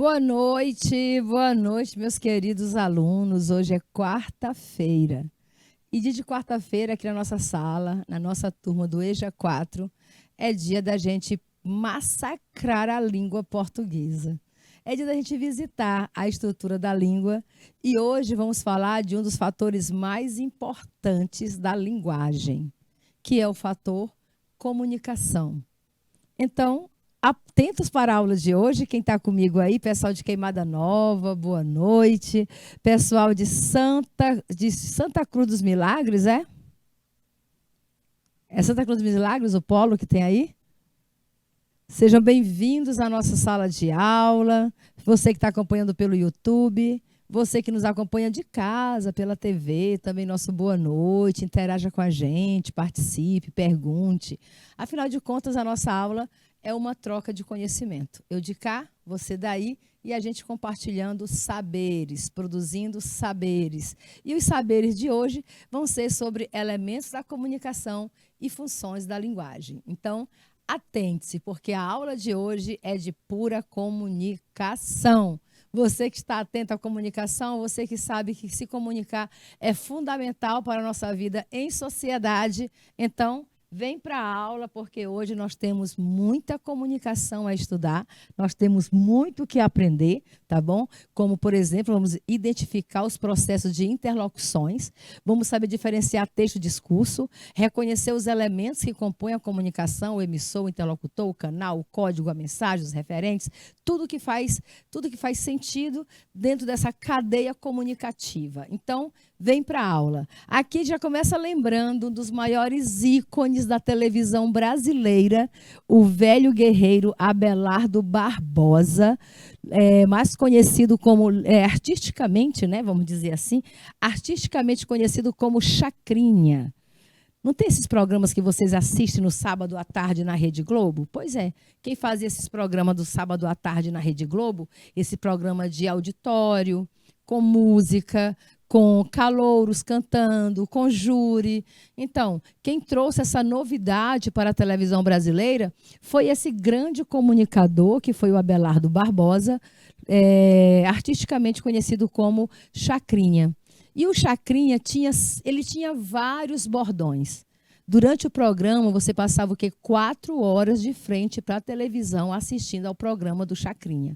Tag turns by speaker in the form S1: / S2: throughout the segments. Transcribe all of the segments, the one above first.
S1: Boa noite, meus queridos alunos. Hoje é quarta-feira. E dia de quarta-feira, aqui na nossa sala, na nossa turma do EJA 4, é dia da gente massacrar a língua portuguesa. É dia da gente visitar a estrutura da língua e hoje vamos falar de um dos fatores mais importantes da linguagem, que é o fator comunicação. Então, atentos para a aula de hoje, quem está comigo aí, pessoal de Queimada Nova, boa noite. Pessoal de Santa Cruz dos Milagres, é? É Santa Cruz dos Milagres, o polo que tem aí? Sejam bem-vindos à nossa sala de aula. Você que está acompanhando pelo YouTube, você que nos acompanha de casa, pela TV, também nosso boa noite, interaja com a gente, participe, pergunte. Afinal de contas, a nossa aula é uma troca de conhecimento. Eu de cá, você daí, e a gente compartilhando saberes, produzindo saberes. E os saberes de hoje vão ser sobre elementos da comunicação e funções da linguagem. Então, atente-se, porque a aula de hoje é de pura comunicação. Você que está atento à comunicação, você que sabe que se comunicar é fundamental para a nossa vida em sociedade, então vem para a aula, porque hoje nós temos muita comunicação a estudar, nós temos muito o que aprender, tá bom? Como, por exemplo, vamos identificar os processos de interlocuções, vamos saber diferenciar texto e discurso, reconhecer os elementos que compõem a comunicação, o emissor, o interlocutor, o canal, o código, a mensagem, os referentes, tudo que faz sentido dentro dessa cadeia comunicativa. Então, vem para a aula. Aqui já começa lembrando um dos maiores ícones da televisão brasileira, o velho guerreiro Abelardo Barbosa, mais conhecido como, artisticamente, né, vamos dizer assim, artisticamente conhecido como Chacrinha. Não tem esses programas que vocês assistem no sábado à tarde na Rede Globo? Pois é, quem fazia esses programas do sábado à tarde na Rede Globo, esse programa de auditório, com música, com calouros cantando, com júri. Então, quem trouxe essa novidade para a televisão brasileira foi esse grande comunicador, que foi o Abelardo Barbosa, artisticamente conhecido como Chacrinha. E o Chacrinha tinha vários bordões. Durante o programa, você passava o quê? 4 horas de frente para a televisão assistindo ao programa do Chacrinha.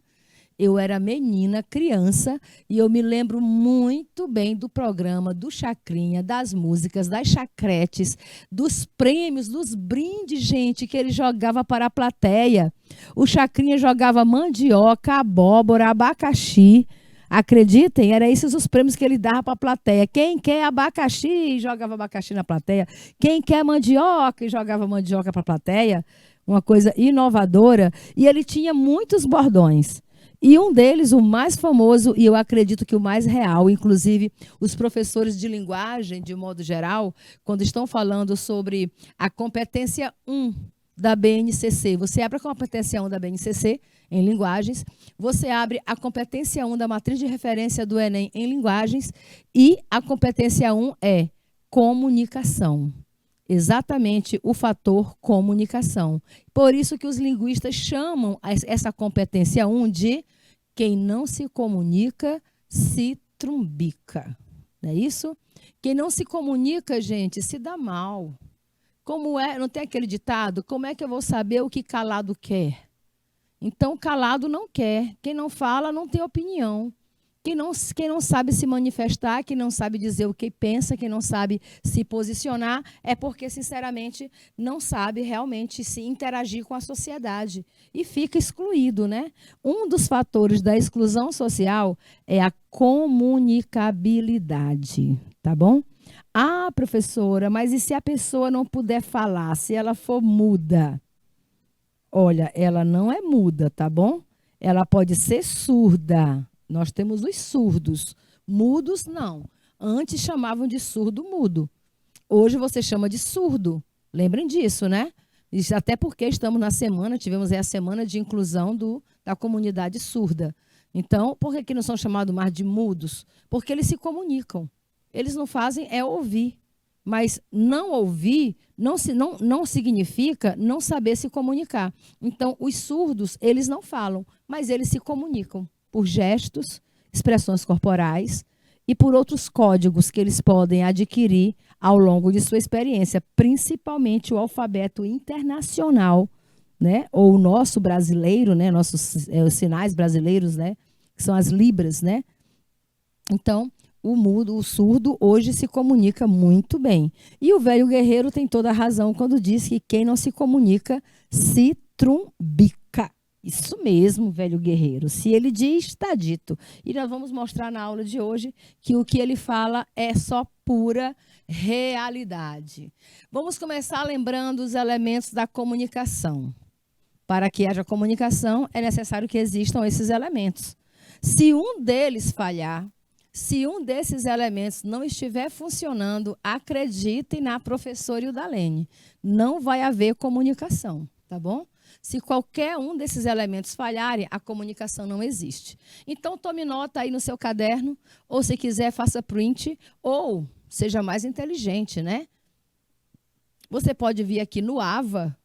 S1: Eu era menina, criança, e eu me lembro muito bem do programa do Chacrinha, das músicas, das chacretes, dos prêmios, dos brindes, gente, que ele jogava para a plateia. O Chacrinha jogava mandioca, abóbora, abacaxi. Acreditem, eram esses os prêmios que ele dava para a plateia. Quem quer abacaxi, jogava abacaxi na plateia. Quem quer mandioca, e jogava mandioca para a plateia. Uma coisa inovadora. E ele tinha muitos bordões. E um deles, o mais famoso, e eu acredito que o mais real, inclusive os professores de linguagem, de modo geral, quando estão falando sobre a competência 1 da BNCC, você abre a competência 1 da BNCC em linguagens, você abre a competência 1 da matriz de referência do Enem em linguagens e a competência 1 é comunicação. Exatamente o fator comunicação. Por isso que os linguistas chamam essa competência 1 de quem não se comunica se trumbica. Não é isso? Quem não se comunica, gente, se dá mal. Como é, não tem aquele ditado? Como é que eu vou saber o que calado quer? Então, calado não quer. Quem não fala não tem opinião. Quem não sabe se manifestar, quem não sabe dizer o que pensa, quem não sabe se posicionar, é porque, sinceramente, não sabe realmente se interagir com a sociedade. E fica excluído, né? Um dos fatores da exclusão social é a comunicabilidade, tá bom? Ah, professora, mas e se a pessoa não puder falar, se ela for muda? Olha, ela não é muda, tá bom? Ela pode ser surda. Nós temos os surdos. Mudos, não. Antes chamavam de surdo-mudo. Hoje você chama de surdo. Lembrem disso, né? Isso até porque estamos na semana, tivemos aí a semana de inclusão da comunidade surda. Então, por que não são chamados mais de mudos? Porque eles se comunicam. Eles não fazem é ouvir. Mas não ouvir não significa não saber se comunicar. Então, os surdos, eles não falam, mas eles se comunicam. por gestos, expressões corporais e por outros códigos que eles podem adquirir ao longo de sua experiência, principalmente o alfabeto internacional, né? Ou o nosso brasileiro, né? Os sinais brasileiros, né? Que são as libras, né? Então, o mudo, o surdo, hoje se comunica muito bem. E o velho guerreiro tem toda a razão quando diz que quem não se comunica se trumbica. Isso mesmo, velho guerreiro. Se ele diz, está dito. E nós vamos mostrar na aula de hoje que o que ele fala é só pura realidade. Vamos começar lembrando os elementos da comunicação. Para que haja comunicação, é necessário que existam esses elementos. Se um deles falhar, se um desses elementos não estiver funcionando, acreditem na professora Ildalene, não vai haver comunicação, tá bom? Se qualquer um desses elementos falharem, a comunicação não existe. Então, tome nota aí no seu caderno, ou se quiser, faça print, ou seja mais inteligente, né? Você pode vir aqui no AVA.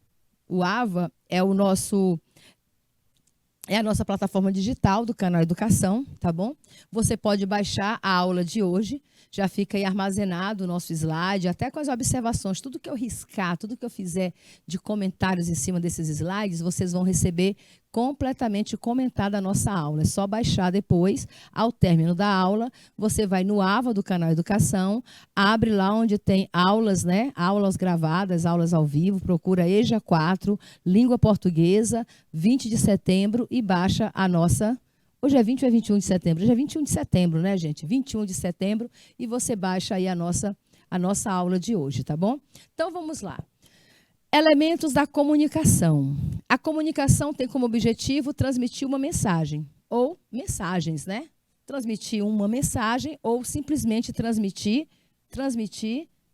S1: O AVA é a nossa plataforma digital do canal Educação, tá bom? Você pode baixar a aula de hoje, já fica aí armazenado o nosso slide, até com as observações, tudo que eu riscar, tudo que eu fizer de comentários em cima desses slides, vocês vão receber completamente comentada a nossa aula. É só baixar depois, ao término da aula, você vai no AVA do canal Educação, abre lá onde tem aulas, né? Aulas gravadas, aulas ao vivo, procura EJA 4, Língua Portuguesa, 20 de setembro e baixa a nossa... Hoje é 20 ou é 21 de setembro? Hoje é 21 de setembro, né, gente? 21 de setembro e você baixa aí a nossa aula de hoje, tá bom? Então, vamos lá. Elementos da comunicação. A comunicação tem como objetivo transmitir uma mensagem, ou mensagens, né? Transmitir uma mensagem ou simplesmente transmitir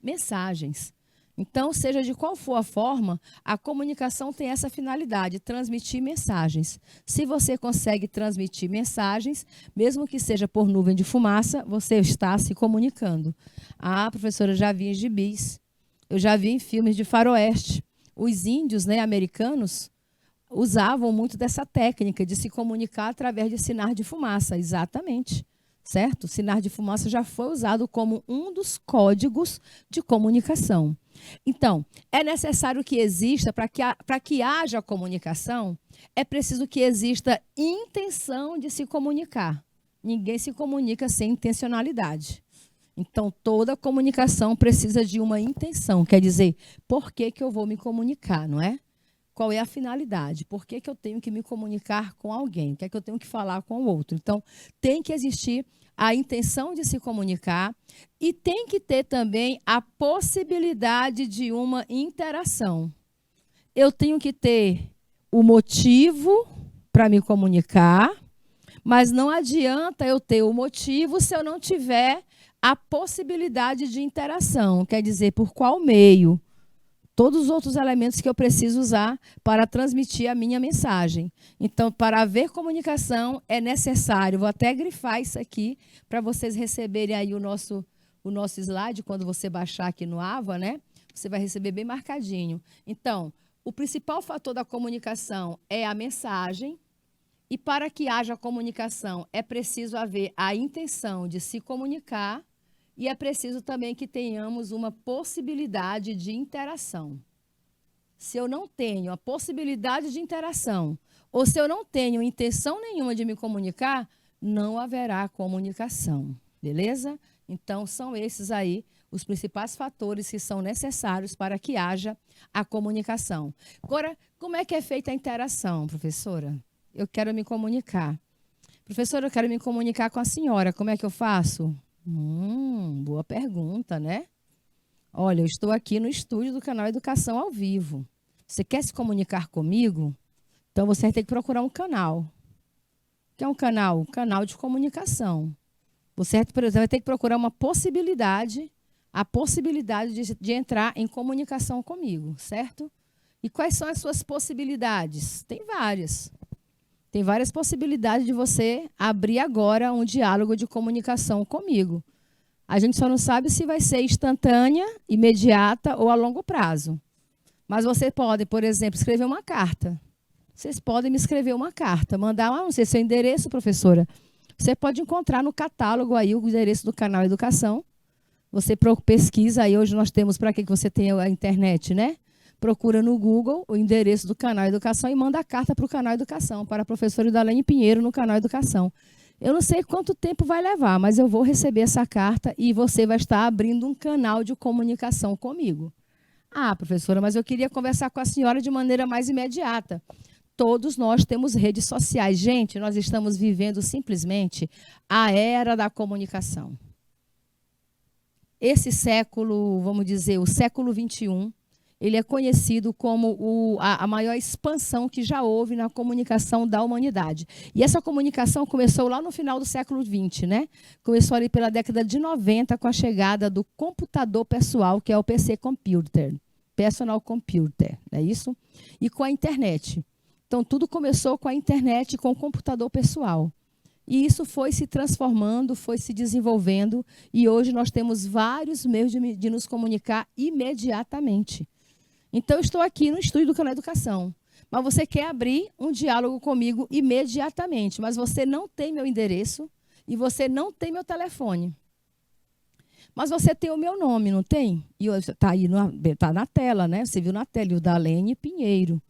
S1: mensagens. Então, seja de qual for a forma, a comunicação tem essa finalidade, transmitir mensagens. Se você consegue transmitir mensagens, mesmo que seja por nuvem de fumaça, você está se comunicando. Ah, professora, eu já vi em gibis, eu já vi em filmes de faroeste. Os índios, né, americanos usavam muito dessa técnica de se comunicar através de sinal de fumaça, exatamente, certo? O sinal de fumaça já foi usado como um dos códigos de comunicação. Então, é necessário que exista, para que haja comunicação, é preciso que exista intenção de se comunicar. Ninguém se comunica sem intencionalidade. Então, toda comunicação precisa de uma intenção, quer dizer, por que eu vou me comunicar, não é? Qual é a finalidade? Por que eu tenho que me comunicar com alguém? O que é que eu tenho que falar com o outro? Então, tem que existir a intenção de se comunicar e tem que ter também a possibilidade de uma interação. Eu tenho que ter o motivo para me comunicar, mas não adianta eu ter o motivo se eu não tiver a possibilidade de interação, quer dizer, por qual meio? Todos os outros elementos que eu preciso usar para transmitir a minha mensagem. Então, para haver comunicação, é necessário, vou até grifar isso aqui, para vocês receberem aí o nosso slide, quando você baixar aqui no AVA, né? Você vai receber bem marcadinho. Então, o principal fator da comunicação é a mensagem, e para que haja comunicação, é preciso haver a intenção de se comunicar, e é preciso também que tenhamos uma possibilidade de interação. Se eu não tenho a possibilidade de interação, ou se eu não tenho intenção nenhuma de me comunicar, não haverá comunicação, beleza? Então, são esses aí os principais fatores que são necessários para que haja a comunicação. Agora, como é que é feita a interação, professora? Eu quero me comunicar. Professora, eu quero me comunicar com a senhora, como é que eu faço? Boa pergunta, né? Olha, eu estou aqui no estúdio do canal Educação ao Vivo. Você quer se comunicar comigo? Então, você vai ter que procurar um canal. O que é um canal? Um canal de comunicação. Você, por exemplo, vai ter que procurar uma possibilidade, a possibilidade de entrar em comunicação comigo, certo? E quais são as suas possibilidades? Tem várias. Tem várias possibilidades de você abrir agora um diálogo de comunicação comigo. A gente só não sabe se vai ser instantânea, imediata ou a longo prazo. Mas você pode, por exemplo, escrever uma carta. vocês podem me escrever uma carta, mandar, não sei seu endereço, professora. Você pode encontrar no catálogo aí o endereço do canal Educação. Você pesquisa aí, hoje nós temos, para que você tenha a internet, né? Procura no Google o endereço do canal Educação e manda a carta para o canal Educação, para a professora Idalene Pinheiro no canal Educação. Eu não sei quanto tempo vai levar, mas eu vou receber essa carta e você vai estar abrindo um canal de comunicação comigo. Ah, professora, mas eu queria conversar com a senhora de maneira mais imediata. Todos nós temos redes sociais. Gente, nós estamos vivendo simplesmente a era da comunicação. Esse século, vamos dizer, o século XXI, ele é conhecido como a maior expansão que já houve na comunicação da humanidade. E essa comunicação começou lá no final do século XX, né? Começou ali pela década de 90 com a chegada do computador pessoal, que é o PC Computer, Personal Computer, não é isso? E com a internet. Então, tudo começou com a internet, com o computador pessoal. E isso foi se transformando, foi se desenvolvendo, e hoje nós temos vários meios de nos comunicar imediatamente. Então, eu estou aqui no estúdio do Canal Educação, mas você quer abrir um diálogo comigo imediatamente, mas você não tem meu endereço e você não tem meu telefone. Mas você tem o meu nome, não tem? E está aí, tá na tela, né? Você viu na tela, Idalene Pinheiro.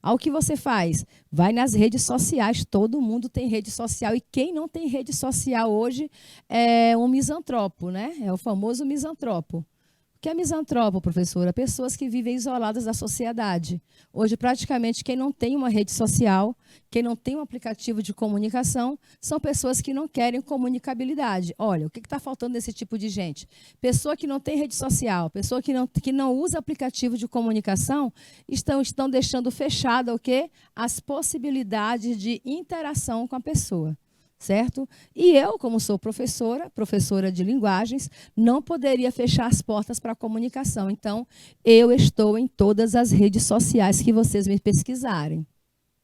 S1: Aí o que você faz? Vai nas redes sociais, todo mundo tem rede social, e quem não tem rede social hoje é um misantropo, né? É o famoso misantropo. O que é misantropo, professora? Pessoas que vivem isoladas da sociedade. Hoje, praticamente, quem não tem uma rede social, quem não tem um aplicativo de comunicação, são pessoas que não querem comunicabilidade. Olha, o que está faltando desse tipo de gente? Pessoa que não tem rede social, pessoa que não usa aplicativo de comunicação, estão deixando fechada o quê? As possibilidades de interação com a pessoa. Certo? E eu, como sou professora de linguagens, não poderia fechar as portas para a comunicação. Então, eu estou em todas as redes sociais que vocês me pesquisarem.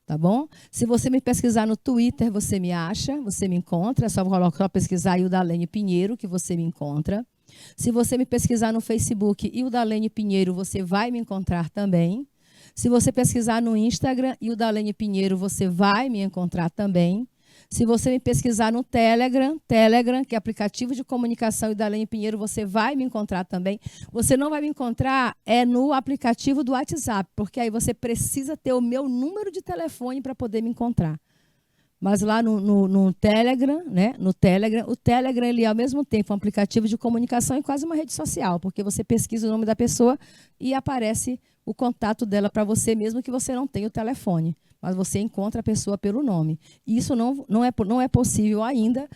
S1: Tá bom? Se você me pesquisar no Twitter, você me acha, você me encontra. É só pesquisar aí o Idalene Pinheiro, que você me encontra. Se você me pesquisar no Facebook e o Idalene Pinheiro, você vai me encontrar também. Se você pesquisar no Instagram e o Idalene Pinheiro, você vai me encontrar também. Se você me pesquisar no Telegram, que é aplicativo de comunicação Idalene Pinheiro, você vai me encontrar também. Você não vai me encontrar no aplicativo do WhatsApp, porque aí você precisa ter o meu número de telefone para poder me encontrar. Mas lá no Telegram, né? No Telegram, o Telegram ele é ao mesmo tempo um aplicativo de comunicação e quase uma rede social, porque você pesquisa o nome da pessoa e aparece o contato dela para você, mesmo que você não tenha o telefone. Mas você encontra a pessoa pelo nome. E isso não é possível ainda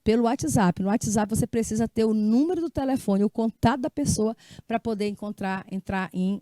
S1: pelo WhatsApp. No WhatsApp você precisa ter o número do telefone, o contato da pessoa para poder entrar em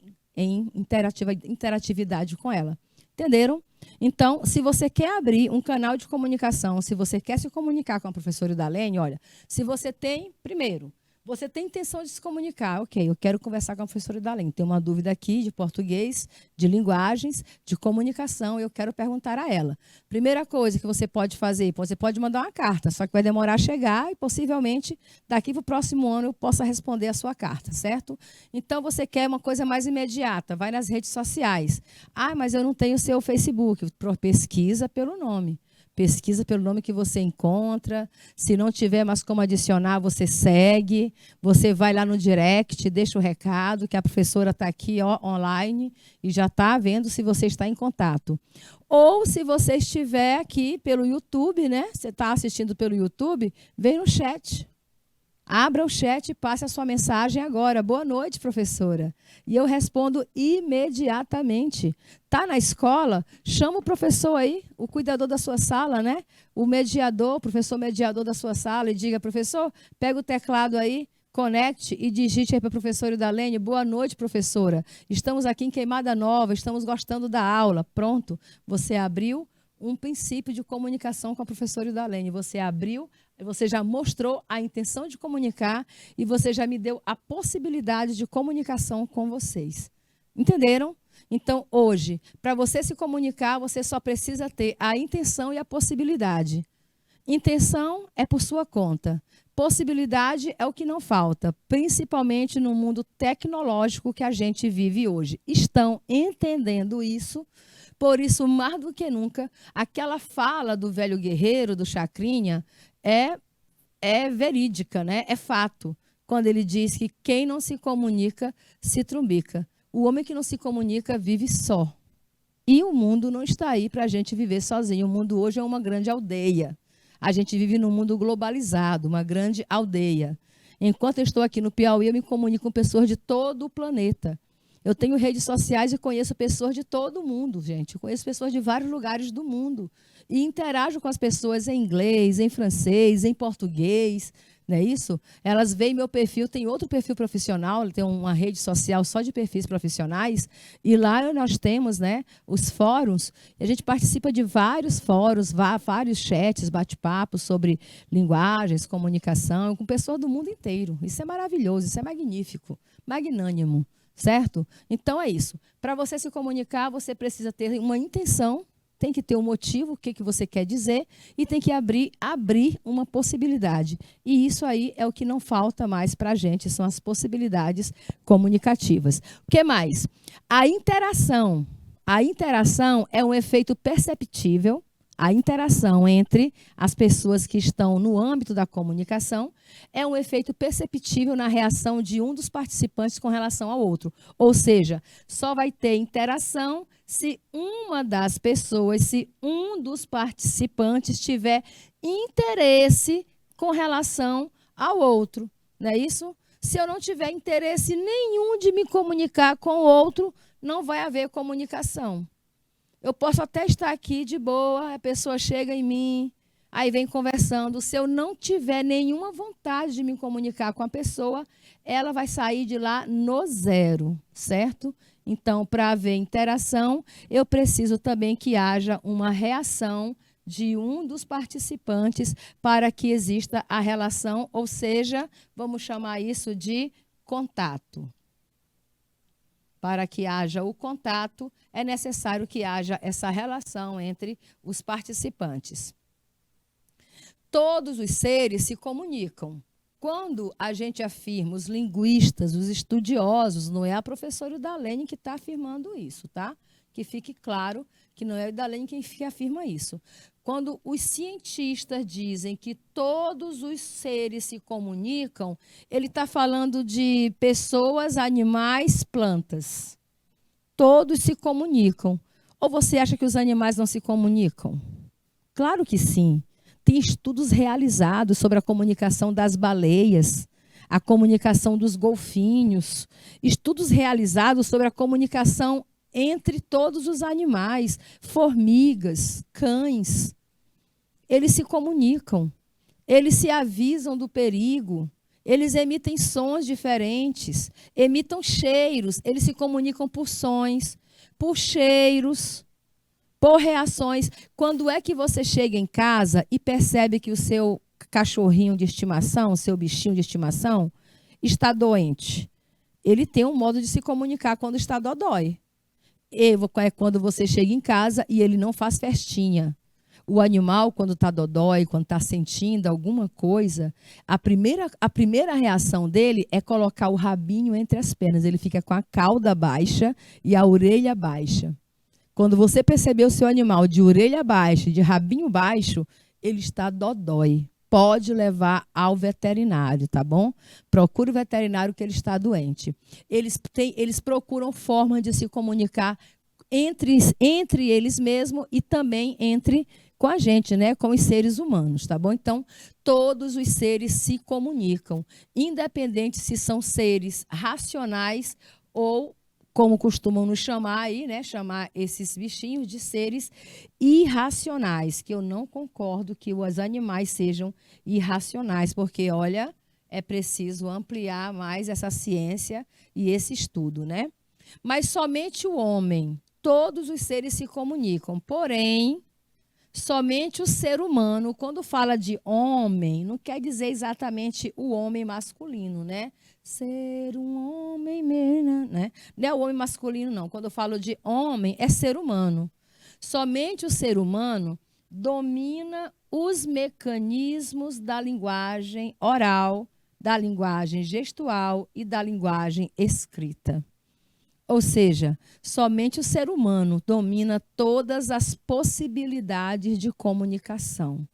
S1: interatividade com ela. Entenderam? Então, se você quer abrir um canal de comunicação, se você quer se comunicar com a professora Idalene, olha, se você tem, primeiro, você tem intenção de se comunicar, ok, eu quero conversar com a professora Idalene, tem uma dúvida aqui de português, de linguagens, de comunicação, eu quero perguntar a ela. Primeira coisa que você pode fazer, você pode mandar uma carta, só que vai demorar a chegar e possivelmente daqui para o próximo ano eu possa responder a sua carta, certo? Então você quer uma coisa mais imediata, vai nas redes sociais. Ah, mas eu não tenho o seu Facebook, pesquisa pelo nome. Pesquisa pelo nome que você encontra. Se não tiver mais como adicionar, você segue. Você vai lá no direct, deixa o recado que a professora está aqui online e já está vendo se você está em contato. Ou se você estiver aqui pelo YouTube, né? Você está assistindo pelo YouTube, vem no chat. Abra o chat e passe a sua mensagem agora. Boa noite, professora. E eu respondo imediatamente. Está na escola? Chama o professor aí, o cuidador da sua sala, né? O mediador, o professor mediador da sua sala e diga, professor, pega o teclado aí, conecte e digite aí para a professora Idalene. Boa noite, professora. Estamos aqui em Queimada Nova, estamos gostando da aula. Pronto, você abriu um princípio de comunicação com a professora Idalene. Você abriu, você já mostrou a intenção de comunicar e você já me deu a possibilidade de comunicação com vocês. Entenderam? Então, hoje, para você se comunicar, você só precisa ter a intenção e a possibilidade. Intenção é por sua conta. Possibilidade é o que não falta, principalmente no mundo tecnológico que a gente vive hoje. Estão entendendo isso? Por isso, mais do que nunca, aquela fala do velho guerreiro, do Chacrinha, é verídica, né? É fato. Quando ele diz que quem não se comunica, se trumbica. O homem que não se comunica vive só. E o mundo não está aí para a gente viver sozinho. O mundo hoje é uma grande aldeia. A gente vive num mundo globalizado, uma grande aldeia. Enquanto eu estou aqui no Piauí, eu me comunico com pessoas de todo o planeta. Eu tenho redes sociais e conheço pessoas de todo o mundo, gente. Eu conheço pessoas de vários lugares do mundo. E interajo com as pessoas em inglês, em francês, em português. Não é isso? Elas veem meu perfil, tem outro perfil profissional, tem uma rede social só de perfis profissionais, e lá nós temos, né, os fóruns, e a gente participa de vários fóruns, vários chats, bate-papos sobre linguagens, comunicação, com pessoas do mundo inteiro. Isso é maravilhoso, isso é magnífico, magnânimo, certo? Então é isso. Para você se comunicar, você precisa ter uma intenção, tem que ter um motivo, o que você quer dizer, e tem que abrir uma possibilidade. E isso aí é o que não falta mais para a gente, são as possibilidades comunicativas. O que mais? A interação. A interação é um efeito perceptível, a interação entre as pessoas que estão no âmbito da comunicação é um efeito perceptível na reação de um dos participantes com relação ao outro. Ou seja, só vai ter interação se uma das pessoas, se um dos participantes tiver interesse com relação ao outro. Não é isso? Se eu não tiver interesse nenhum de me comunicar com o outro, não vai haver comunicação. Eu posso até estar aqui de boa, a pessoa chega em mim, aí vem conversando. Se eu não tiver nenhuma vontade de me comunicar com a pessoa, ela vai sair de lá no zero, certo? Então, para haver interação, eu preciso também que haja uma reação de um dos participantes para que exista a relação, ou seja, vamos chamar isso de contato. Para que haja o contato, é necessário que haja essa relação entre os participantes. Todos os seres se comunicam. Quando a gente afirma, os linguistas, os estudiosos, não é a professora Idalene que está afirmando isso, tá? Que fique claro que não é a Idalene quem afirma isso. Quando os cientistas dizem que todos os seres se comunicam, ele está falando de pessoas, animais, plantas. Todos se comunicam. Ou você acha que os animais não se comunicam? Claro que sim. Tem estudos realizados sobre a comunicação das baleias, a comunicação dos golfinhos, estudos realizados sobre a comunicação entre todos os animais, formigas, cães. Eles se comunicam, eles se avisam do perigo, eles emitem sons diferentes, emitem cheiros, eles se comunicam por sons, por cheiros, por reações. Quando é que você chega em casa e percebe que o seu cachorrinho de estimação, o seu bichinho de estimação, está doente? Ele tem um modo de se comunicar quando está dodói. É quando você chega em casa e ele não faz festinha. O animal, quando está dodói, quando está sentindo alguma coisa, a primeira reação dele é colocar o rabinho entre as pernas. Ele fica com a cauda baixa e a orelha baixa. Quando você perceber o seu animal de orelha baixa, de rabinho baixo, ele está dodói. Pode levar ao veterinário, tá bom? Procure o veterinário que ele está doente. Eles procuram formas de se comunicar entre eles mesmos e também com a gente, né? Com os seres humanos, tá bom? Então, todos os seres se comunicam, independente se são seres racionais ou, como costumam nos chamar aí, né? Chamar esses bichinhos de seres irracionais, que eu não concordo que os animais sejam irracionais, porque, olha, é preciso ampliar mais essa ciência e esse estudo, né? Mas somente o homem, todos os seres se comunicam, porém, somente o ser humano, quando fala de homem, não quer dizer exatamente o homem masculino, né? Ser um homem, né? Não é o homem masculino, não. Quando eu falo de homem, é ser humano. Somente o ser humano domina os mecanismos da linguagem oral, da linguagem gestual e da linguagem escrita. Ou seja, somente o ser humano domina todas as possibilidades de comunicação.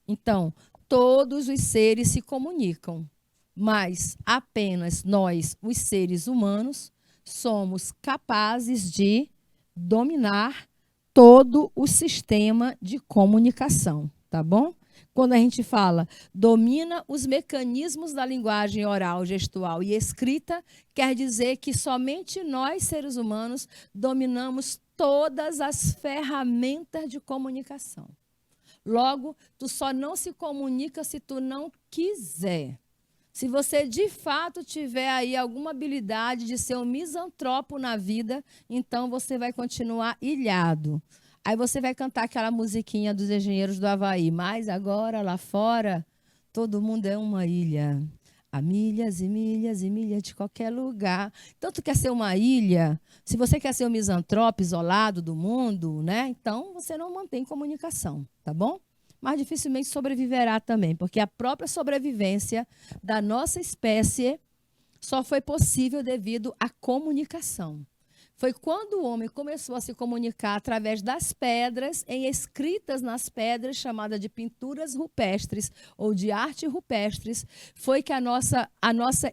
S1: Então, todos os seres se comunicam, mas apenas nós, os seres humanos, somos capazes de dominar todo o sistema de comunicação, tá bom? Quando a gente fala domina os mecanismos da linguagem oral, gestual e escrita, quer dizer que somente nós, seres humanos, dominamos todas as ferramentas de comunicação. Logo, tu só não se comunica se tu não quiser. Se você, de fato, tiver aí alguma habilidade de ser um misantropo na vida, então você vai continuar ilhado. Aí você vai cantar aquela musiquinha dos Engenheiros do Havaí. Mas agora, lá fora, todo mundo é uma ilha. Há milhas e milhas e milhas de qualquer lugar. Então, tu quer ser uma ilha? Se você quer ser um misantropo isolado do mundo, né? Então, você não mantém comunicação, tá bom? Mas dificilmente sobreviverá também, porque a própria sobrevivência da nossa espécie só foi possível devido à comunicação. Foi quando o homem começou a se comunicar através das pedras, em escritas nas pedras, chamada de pinturas rupestres ou de arte rupestres, foi que a nossa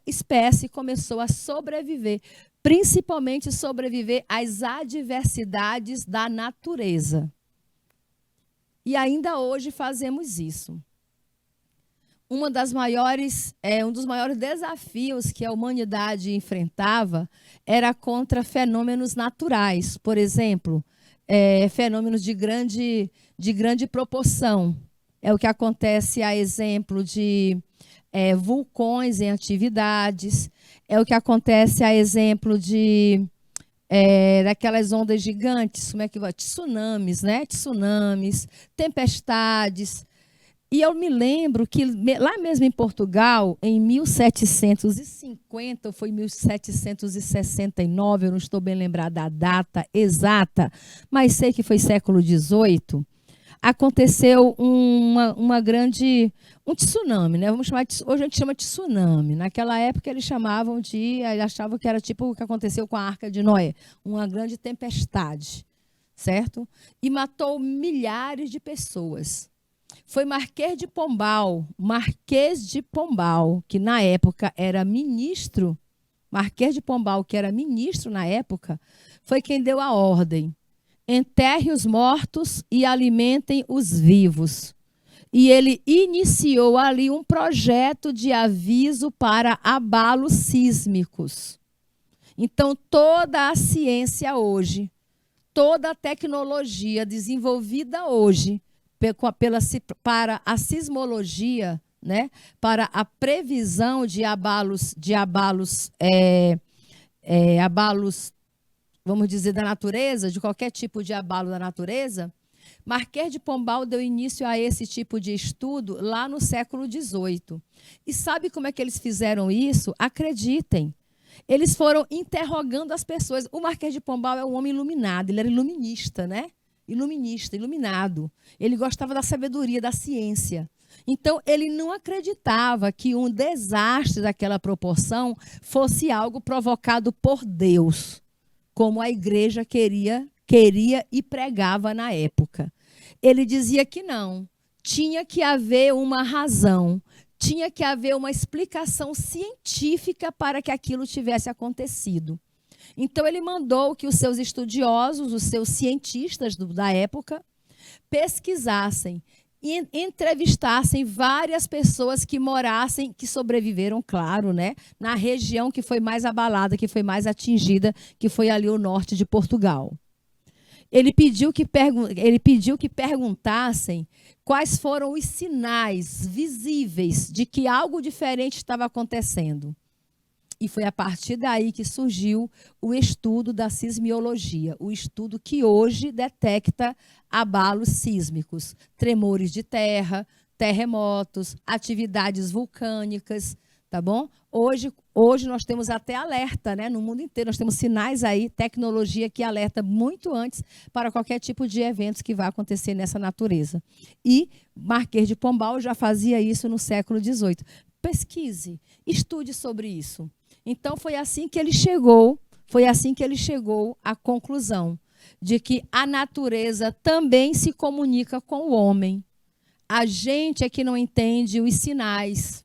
S1: espécie começou a sobreviver, principalmente sobreviver às adversidades da natureza. E ainda hoje fazemos isso. Um dos maiores desafios que a humanidade enfrentava era contra fenômenos naturais. Por exemplo, fenômenos de grande proporção. É o que acontece a exemplo de vulcões em atividades. É o que acontece a exemplo de daquelas ondas gigantes, como é que vai? Tsunamis, né? Tsunamis, tempestades. E eu me lembro que lá mesmo em Portugal, em 1750, ou foi 1769, eu não estou bem lembrada da data exata, mas sei que foi século XVIII, aconteceu um tsunami, né? Vamos chamar hoje a gente chama de tsunami. Naquela época eles achavam que era tipo o que aconteceu com a Arca de Noé, uma grande tempestade, certo? E matou milhares de pessoas. Foi Marquês de Pombal, que na época era ministro, Marquês de Pombal, que era ministro na época, foi quem deu a ordem: enterre os mortos e alimentem os vivos. E ele iniciou ali um projeto de aviso para abalos sísmicos. Então, toda a ciência hoje, toda a tecnologia desenvolvida hoje para a sismologia, né, para a previsão de abalos, vamos dizer, da natureza, de qualquer tipo de abalo da natureza, Marquês de Pombal deu início a esse tipo de estudo lá no século XVIII. E sabe como é que eles fizeram isso? Acreditem. Eles foram interrogando as pessoas. O Marquês de Pombal é um homem iluminado, ele era iluminista, né? Iluminado. Ele gostava da sabedoria, da ciência. Então, ele não acreditava que um desastre daquela proporção fosse algo provocado por Deus, como a igreja queria e pregava na época. Ele dizia que não, tinha que haver uma razão, tinha que haver uma explicação científica para que aquilo tivesse acontecido. Então, ele mandou que os seus estudiosos, os seus cientistas da época, pesquisassem e entrevistassem várias pessoas que morassem, que sobreviveram, claro, né, na região que foi mais abalada, que foi mais atingida, que foi ali o norte de Portugal. Ele pediu que perguntassem quais foram os sinais visíveis de que algo diferente estava acontecendo. E foi a partir daí que surgiu o estudo da sismiologia, o estudo que hoje detecta abalos sísmicos, tremores de terra, terremotos, atividades vulcânicas, tá bom? Hoje nós temos até alerta, né? No mundo inteiro nós temos sinais aí, tecnologia que alerta muito antes para qualquer tipo de eventos que vai acontecer nessa natureza. E Marquês de Pombal já fazia isso no século XVIII. Pesquise, estude sobre isso. Então, foi assim que ele chegou Foi assim que ele chegou à conclusão de que a natureza também se comunica com o homem. A gente é que não entende os sinais.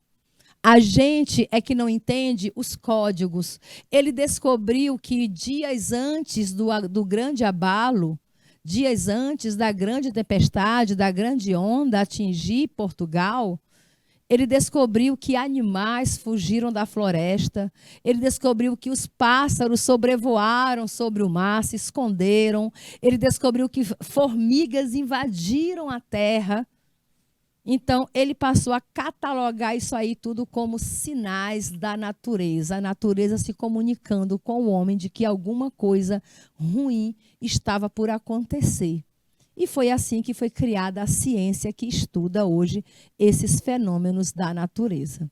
S1: A gente é que não entende os códigos. Ele descobriu que dias antes do grande abalo, dias antes da grande tempestade, da grande onda atingir Portugal, ele descobriu que animais fugiram da floresta. Ele descobriu que os pássaros sobrevoaram sobre o mar, se esconderam. Ele descobriu que formigas invadiram a terra. Então, ele passou a catalogar isso aí tudo como sinais da natureza. A natureza se comunicando com o homem de que alguma coisa ruim estava por acontecer. E foi assim que foi criada a ciência que estuda hoje esses fenômenos da natureza.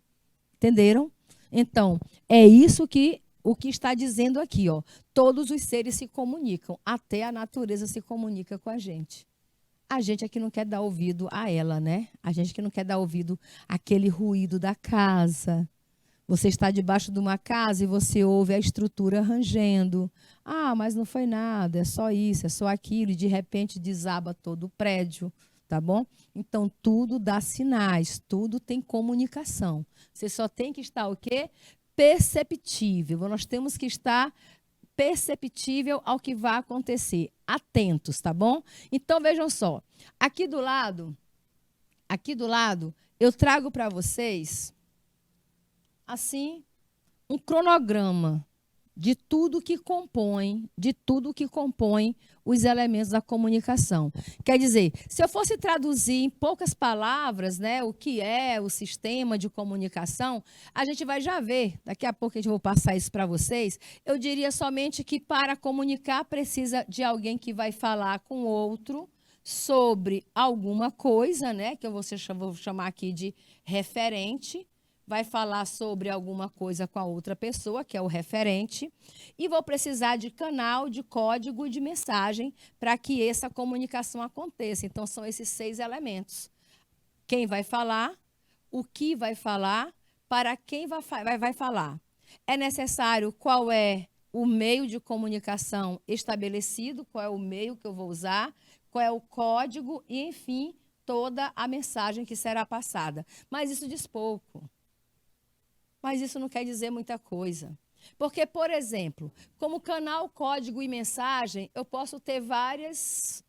S1: Entenderam? Então, é isso que o que está dizendo aqui, ó. Todos os seres se comunicam, até a natureza se comunica com a gente. A gente é que não quer dar ouvido a ela, né? A gente que não quer dar ouvido àquele ruído da casa. Você está debaixo de uma casa e você ouve a estrutura rangendo. Ah, mas não foi nada, é só isso, é só aquilo. E de repente desaba todo o prédio, tá bom? Então, tudo dá sinais, tudo tem comunicação. Você só tem que estar o quê? Perceptível. Nós temos que estar perceptível ao que vai acontecer. Atentos, tá bom? Então, vejam só. Aqui do lado, eu trago para vocês assim, um cronograma de tudo que compõe os elementos da comunicação. Quer dizer, se eu fosse traduzir em poucas palavras, né, o que é o sistema de comunicação, a gente vai já ver, daqui a pouco eu vou passar isso para vocês, eu diria somente que para comunicar precisa de alguém que vai falar com o outro sobre alguma coisa, né, que eu vou chamar aqui de referente, vai falar sobre alguma coisa com a outra pessoa, que é o referente, e vou precisar de canal, de código e de mensagem para que essa comunicação aconteça. Então, são esses 6 elementos. Quem vai falar, o que vai falar, para quem vai falar. É necessário qual é o meio de comunicação estabelecido, qual é o meio que eu vou usar, qual é o código e, enfim, toda a mensagem que será passada. Mas isso diz pouco. Mas isso não quer dizer muita coisa. Porque, por exemplo, como canal, código e mensagem, eu posso ter várias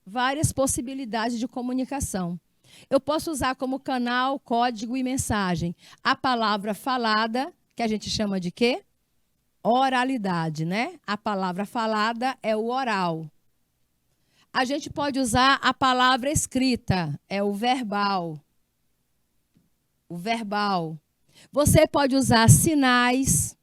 S1: possibilidades de comunicação. Eu posso usar como canal, código e mensagem a palavra falada, que a gente chama de quê? Oralidade, né? A palavra falada é o oral. A gente pode usar a palavra escrita, é o verbal. O verbal. Você pode usar sinais,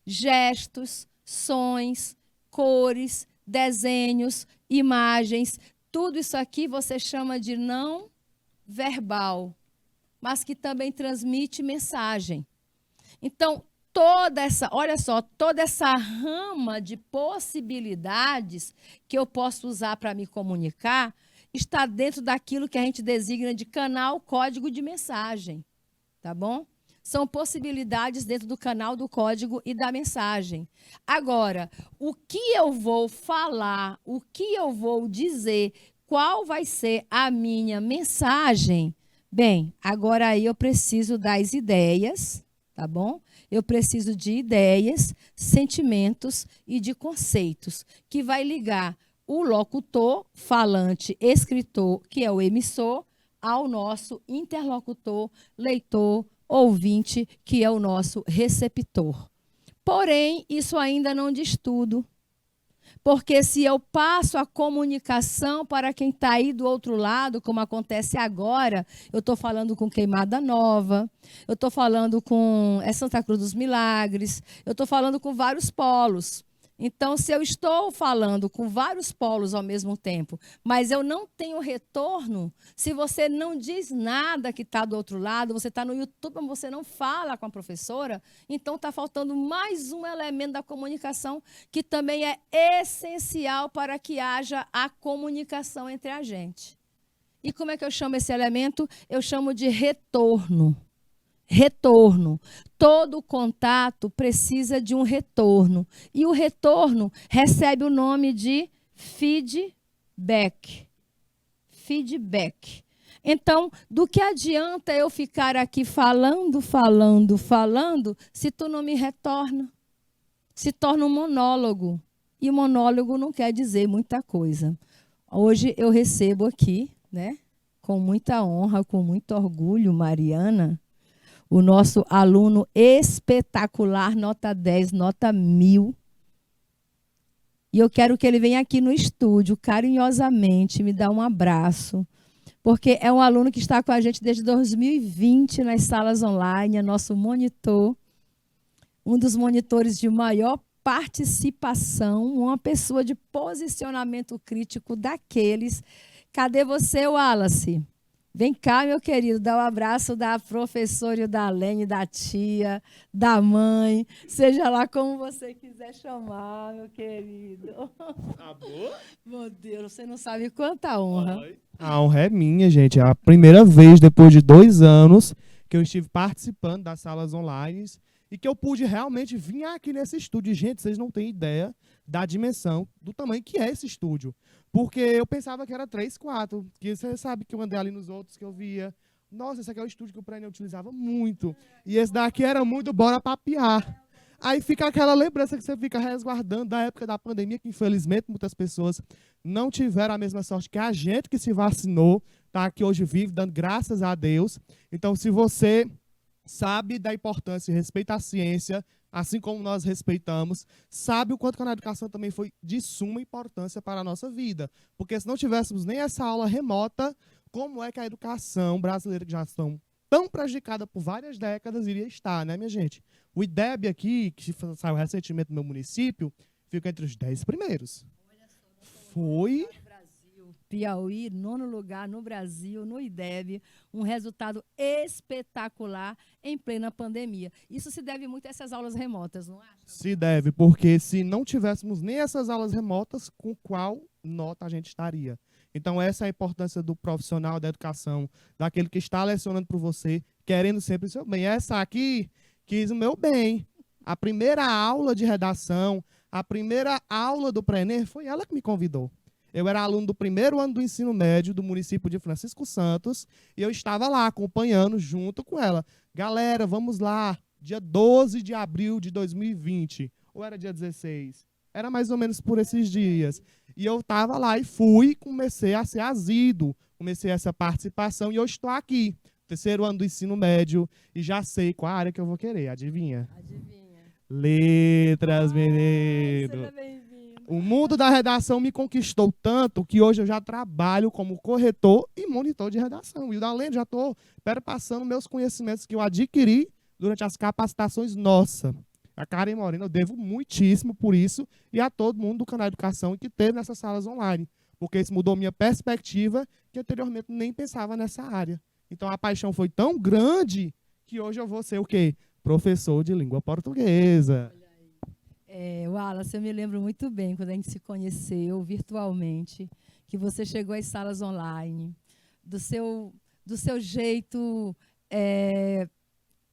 S1: gestos, sons, cores, desenhos, imagens. Tudo isso aqui você chama de não verbal, mas que também transmite mensagem. Então, olha só, toda essa rama de possibilidades que eu posso usar para me comunicar está dentro daquilo que a gente designa de canal, código de mensagem. Tá bom? São possibilidades dentro do canal do código e da mensagem. Agora, o que eu vou falar, o que eu vou dizer, qual vai ser a minha mensagem? Bem, agora aí eu preciso das ideias, tá bom? Eu preciso de ideias, sentimentos e de conceitos, que vai ligar o locutor, falante, escritor, que é o emissor, ao nosso interlocutor, leitor, ouvinte, que é o nosso receptor. Porém, isso ainda não diz tudo. Porque se eu passo a comunicação para quem está aí do outro lado, como acontece agora, eu estou falando com Queimada Nova, eu estou falando com Santa Cruz dos Milagres, eu estou falando com vários polos. Então, se eu estou falando com vários polos ao mesmo tempo, mas eu não tenho retorno, se você não diz nada que está do outro lado, você está no YouTube, mas você não fala com a professora, então está faltando mais um elemento da comunicação que também é essencial para que haja a comunicação entre a gente. E como é que eu chamo esse elemento? Eu chamo de retorno. retorno. Todo contato precisa de um retorno. E o retorno recebe o nome de feedback. Feedback. Então, do que adianta eu ficar aqui falando, se tu não me retorna? Se torna um monólogo. E monólogo não quer dizer muita coisa. Hoje eu recebo aqui, né, com muita honra, com muito orgulho, Mariana, o nosso aluno espetacular, nota 10, nota 1000. E eu quero que ele venha aqui no estúdio, carinhosamente, me dar um abraço, porque é um aluno que está com a gente desde 2020 nas salas online, é nosso monitor, um dos monitores de maior participação, uma pessoa de posicionamento crítico daqueles. Cadê você, Wallace? Vem cá, meu querido, dá um abraço da professora, da Lene, da tia, da mãe, seja lá como você quiser chamar, meu querido.
S2: Tá boa?
S1: Meu Deus, você não sabe quanta honra.
S2: Oi. A honra é minha, gente. É a primeira vez, depois de 2 anos, que eu estive participando das salas online e que eu pude realmente vir aqui nesse estúdio. Gente, vocês não têm ideia da dimensão, do tamanho que é esse estúdio. Porque eu pensava que era 3, 4. Que você sabe que eu andei ali nos outros que eu via. Nossa, esse aqui é o estúdio que o Prêmio utilizava muito. E esse daqui era muito bora papear. Aí fica aquela lembrança que você fica resguardando da época da pandemia, que infelizmente muitas pessoas não tiveram a mesma sorte que a gente que se vacinou, tá aqui hoje vive, dando graças a Deus. Então, se você sabe da importância e respeita a ciência, assim como nós respeitamos, sabe o quanto que a educação também foi de suma importância para a nossa vida. Porque se não tivéssemos nem essa aula remota, como é que a educação brasileira, que já estão tão prejudicada por várias décadas, iria estar, né, minha gente? O IDEB aqui, que saiu recentemente no meu município, fica entre os 10 primeiros. Foi...
S1: Piauí, 9º lugar no Brasil, no IDEB, um resultado espetacular em plena pandemia. Isso se deve muito a essas aulas remotas, não acha?
S2: Se deve, porque se não tivéssemos nem essas aulas remotas, com qual nota a gente estaria? Então, essa é a importância do profissional da educação, daquele que está lecionando para você, querendo sempre o seu bem. Essa aqui quis o meu bem. A primeira aula de redação, a primeira aula do Pré-ENEM, foi ela que me convidou. Eu era aluno do 1º ano do ensino médio do município de Francisco Santos e eu estava lá acompanhando junto com ela. Galera, vamos lá, dia 12 de abril de 2020. Ou era dia 16? Era mais ou menos por esses dias. E eu estava lá e fui, comecei a ser assíduo, comecei essa participação e eu estou aqui, 3º ano do ensino médio, e já sei qual a área que eu vou querer, adivinha?
S1: Adivinha.
S2: Letras, menino.
S1: Seja bem-vindo.
S2: O mundo da redação me conquistou tanto que hoje eu já trabalho como corretor e monitor de redação. E além, já estou perpassando meus conhecimentos que eu adquiri durante as capacitações nossa. A Karen Moreno, eu devo muitíssimo por isso e a todo mundo do canal Educação que teve nessas salas online. Porque isso mudou minha perspectiva, que anteriormente nem pensava nessa área. Então a paixão foi tão grande que hoje eu vou ser o quê? Professor de língua portuguesa.
S1: Wallace, eu me lembro muito bem quando a gente se conheceu virtualmente, que você chegou às salas online, do seu jeito,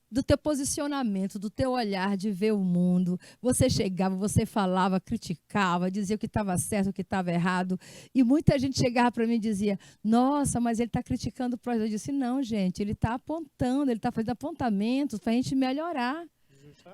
S1: do teu posicionamento, do teu olhar de ver o mundo. Você chegava, você falava, criticava, dizia o que estava certo, o que estava errado. E muita gente chegava para mim e dizia, nossa, mas ele está criticando o projeto. Eu disse, não, gente, ele está apontando, ele está fazendo apontamentos para a gente melhorar.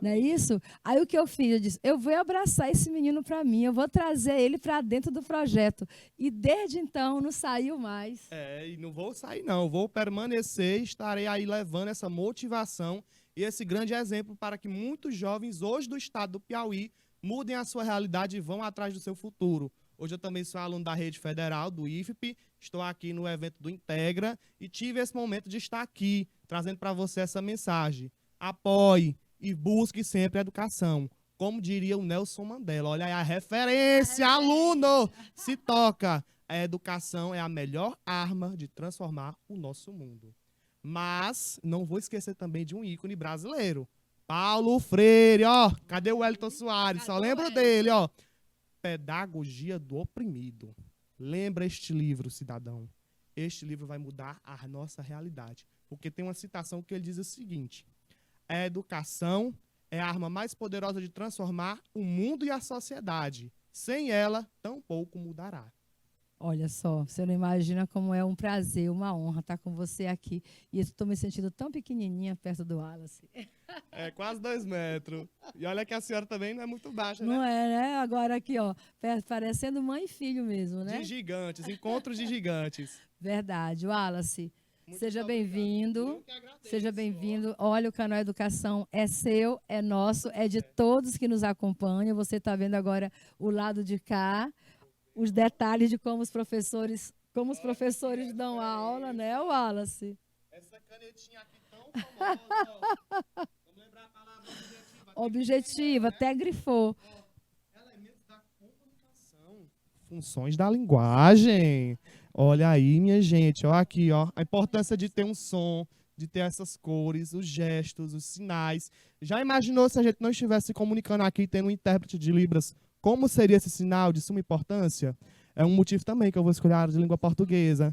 S1: Não é isso? Aí o que eu fiz? Eu disse, eu vou abraçar esse menino para mim, eu vou trazer ele para dentro do projeto. E desde então não saiu mais.
S2: E não vou sair não, vou permanecer, estarei aí levando essa motivação e esse grande exemplo para que muitos jovens hoje do estado do Piauí mudem a sua realidade e vão atrás do seu futuro. Hoje eu também sou aluno da Rede Federal, do IFP, estou aqui no evento do Integra e tive esse momento de estar aqui, trazendo para você essa mensagem. Apoie e busque sempre a educação. Como diria o Nelson Mandela, olha aí a referência, aluno, se toca. A educação é a melhor arma de transformar o nosso mundo. Mas não vou esquecer também de um ícone brasileiro. Paulo Freire, ó. Cadê o Wellington Soares? Só lembro dele, ó. Pedagogia do Oprimido. Lembra este livro, cidadão. Este livro vai mudar a nossa realidade. Porque tem uma citação que ele diz o seguinte: A educação é a arma mais poderosa de transformar o mundo e a sociedade. Sem ela, tampouco mudará.
S1: Olha só, você não imagina como é um prazer, uma honra estar com você aqui. E eu estou me sentindo tão pequenininha perto do Wallace.
S2: É quase 2 metros. E olha que a senhora também não é muito baixa,
S1: Não
S2: né?
S1: é, né? Agora aqui, ó, parecendo mãe e filho mesmo, né?
S2: De gigantes, encontros de gigantes.
S1: Verdade. Wallace,
S2: Muito
S1: seja
S2: obrigado.
S1: bem-vindo.
S2: Eu que agradeço.
S1: Seja bem-vindo. Olha, o canal Educação é seu, é nosso, é de todos que nos acompanham. Você está vendo agora o lado de cá, os detalhes de como os professores dão aula, né, Wallace?
S2: Essa canetinha aqui tão famosa, ó. Vamos lembrar a palavra objetiva.
S1: Objetiva, até grifou.
S2: Elementos da comunicação. Funções da linguagem. Olha aí, minha gente. Ó, aqui, ó. A importância de ter um som, de ter essas cores, os gestos, os sinais. Já imaginou se a gente não estivesse se comunicando aqui, tendo um intérprete de Libras? Como seria esse sinal de suma importância? É um motivo também que eu vou escolher a área de língua portuguesa.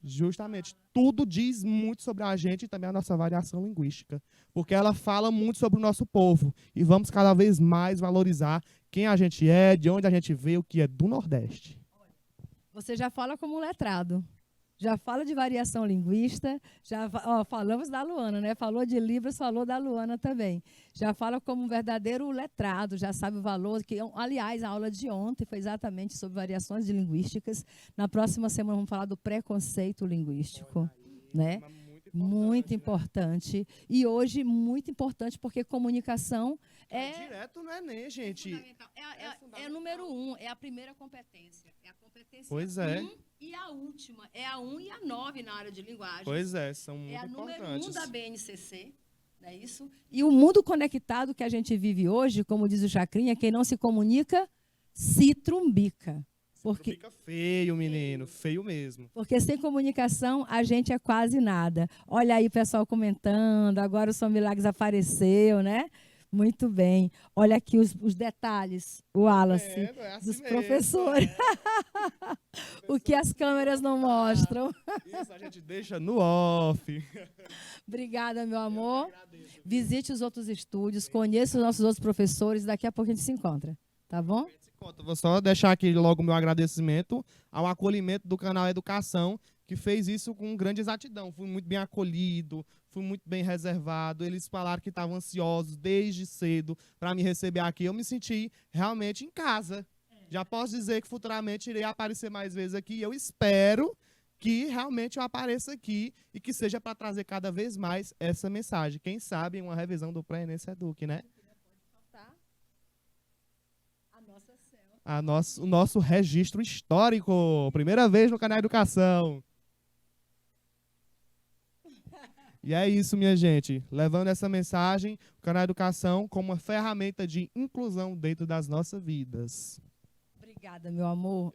S2: Justamente. Tudo diz muito sobre a gente e também a nossa variação linguística. Porque ela fala muito sobre o nosso povo. E vamos cada vez mais valorizar quem a gente é, de onde a gente veio, que é do Nordeste.
S1: Você já fala como um letrado. Já fala de variação linguística, falamos da Luana, né? Falou de Libras, falou da Luana também. Já fala como um verdadeiro letrado, já sabe o valor. Aliás, a aula de ontem foi exatamente sobre variações de linguísticas. Na próxima semana vamos falar do preconceito linguístico, né? Muito importante. E hoje, muito importante, porque comunicação é
S2: direto no Enem, gente.
S1: fundamental. É número 1, é a primeira competência. É a competência
S2: Pois é.
S1: 1 e a última. É a 1 e a 9 na área de linguagem.
S2: Pois é, são muito
S1: É a número 1
S2: importantes.
S1: da BNCC, não é isso? E o mundo conectado que a gente vive hoje, como diz o Chacrinha, quem não se comunica, se trumbica. Porque,
S2: Fica feio, menino. Feio mesmo.
S1: porque sem comunicação a gente é quase nada. Olha aí o pessoal comentando, agora o São Milagres apareceu, né? Muito bem. Olha aqui os detalhes, o Wallace,
S2: É assim
S1: dos
S2: mesmo,
S1: professores. O que as câmeras não mostram.
S2: Isso a gente deixa no off.
S1: Obrigada, meu amor. Visite os outros estúdios, conheça os nossos outros professores. Daqui a pouco a gente se encontra, tá bom?
S2: Vou só deixar aqui logo o meu agradecimento ao acolhimento do canal Educação, que fez isso com grande exatidão. Fui muito bem acolhido, fui muito bem reservado. Eles falaram que estavam ansiosos desde cedo para me receber aqui. Eu me senti realmente em casa. Já posso dizer que futuramente irei aparecer mais vezes aqui. Eu espero que realmente eu apareça aqui e que seja para trazer cada vez mais essa mensagem. Quem sabe uma revisão do Pré-ENEM Seduc, né? O nosso registro histórico. Primeira vez no canal Educação. E é isso, minha gente. Levando essa mensagem, o canal Educação como uma ferramenta de inclusão dentro das nossas vidas.
S1: Obrigada, meu amor.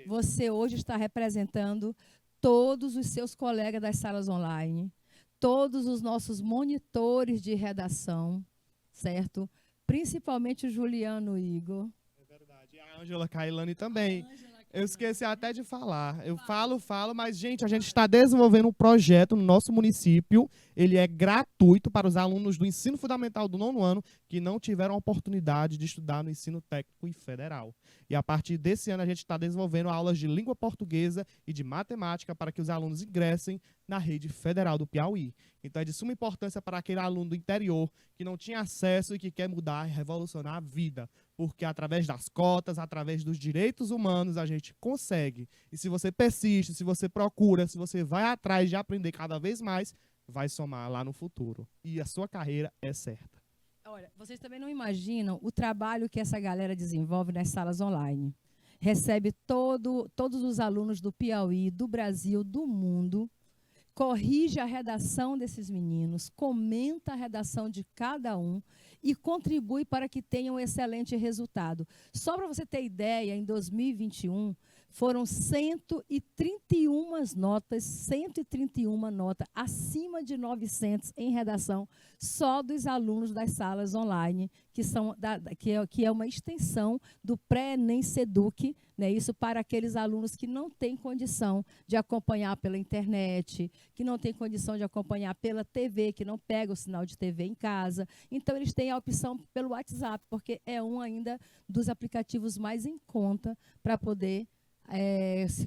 S1: Você hoje está representando todos os seus colegas das salas online, todos os nossos monitores de redação, certo? Principalmente o Juliano Igor.
S2: E a Ângela Cailani também. Eu esqueci até de falar. Eu falo, mas, gente, a gente está desenvolvendo um projeto no nosso município. Ele é gratuito para os alunos do ensino fundamental do 9º ano que não tiveram a oportunidade de estudar no ensino técnico e federal. E a partir desse ano a gente está desenvolvendo aulas de língua portuguesa e de matemática para que os alunos ingressem na rede federal do Piauí. Então é de suma importância para aquele aluno do interior que não tinha acesso e que quer mudar e revolucionar a vida. Porque através das cotas, através dos direitos humanos, a gente consegue. E se você persiste, se você procura, se você vai atrás de aprender cada vez mais, vai somar lá no futuro. E a sua carreira é certa.
S1: Olha, vocês também não imaginam o trabalho que essa galera desenvolve nas salas online. Recebe todos os alunos do Piauí, do Brasil, do mundo, corrige a redação desses meninos, comenta a redação de cada um e contribui para que tenham um excelente resultado. Só para você ter ideia, em 2021, foram 131 notas, acima de 900 em redação, só dos alunos das salas online, que é uma extensão do pré-ENEM SEDUC, né, isso para aqueles alunos que não têm condição de acompanhar pela internet, que não têm condição de acompanhar pela TV, que não pega o sinal de TV em casa. Então, eles têm a opção pelo WhatsApp, porque é um ainda dos aplicativos mais em conta para poder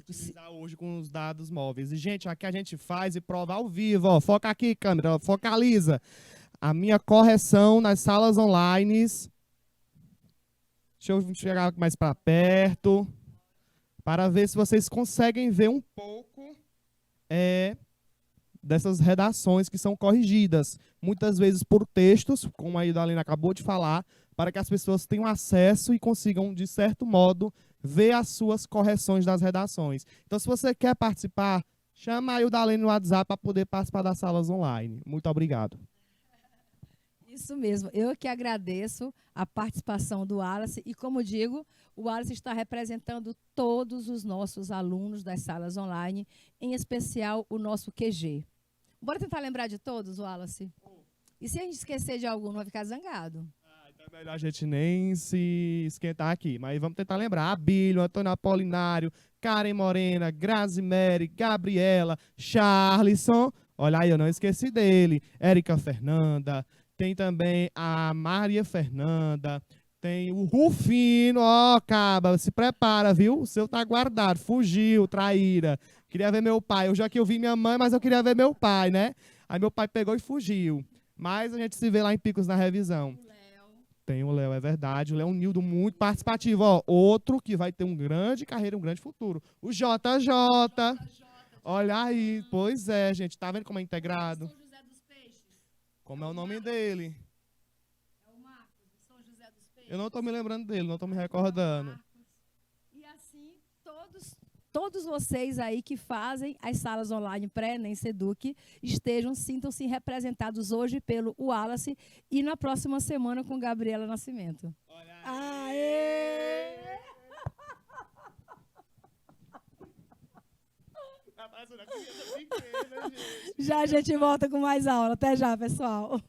S2: utilizar hoje com os dados móveis. E, gente, aqui a gente faz e prova ao vivo. Ó, foca aqui, câmera, ó, focaliza. A minha correção nas salas online. Deixa eu chegar mais para perto, para ver se vocês conseguem ver um pouco dessas redações que são corrigidas. Muitas vezes por textos, como a Idalina acabou de falar, para que as pessoas tenham acesso e consigam, de certo modo, ver as suas correções das redações. Então, se você quer participar, chama a Idalina no WhatsApp para poder participar das salas online. Muito obrigado.
S1: Isso mesmo, eu que agradeço a participação do Wallace e, como digo, o Wallace está representando todos os nossos alunos das salas online, em especial o nosso QG. Bora tentar lembrar de todos, Wallace? E se a gente esquecer de algum, não vai ficar zangado?
S2: Então é melhor a gente nem se esquentar aqui, mas vamos tentar lembrar. Abílio, Antônio Apolinário, Karen Morena, Grazi Mary, Gabriela, Charlison, olha aí, eu não esqueci dele, Érica Fernanda, tem também a Maria Fernanda, tem o Rufino, ó, Caba, se prepara, viu? O seu tá guardado, fugiu, traíra. Queria ver meu pai, eu já que eu vi minha mãe, mas eu queria ver meu pai, né? Aí meu pai pegou e fugiu. Mas a gente se vê lá em Picos na revisão. Tem o Léo, é verdade. O Léo Nildo, muito participativo. Ó, outro que vai ter uma grande carreira, um grande futuro. O JJ. Olha aí, pois é, gente. Tá vendo como é integrado?
S1: São José dos Peixes.
S2: Como é o nome dele?
S1: É o Marcos, de São José dos Peixes.
S2: Eu não tô me lembrando dele, não tô me recordando.
S1: E assim, todos vocês aí que fazem as salas online pré-ENEM SEDUC sintam-se representados hoje pelo Wallace e na próxima semana com Gabriela Nascimento. Aê! Já a gente volta com mais aula. Até já, pessoal.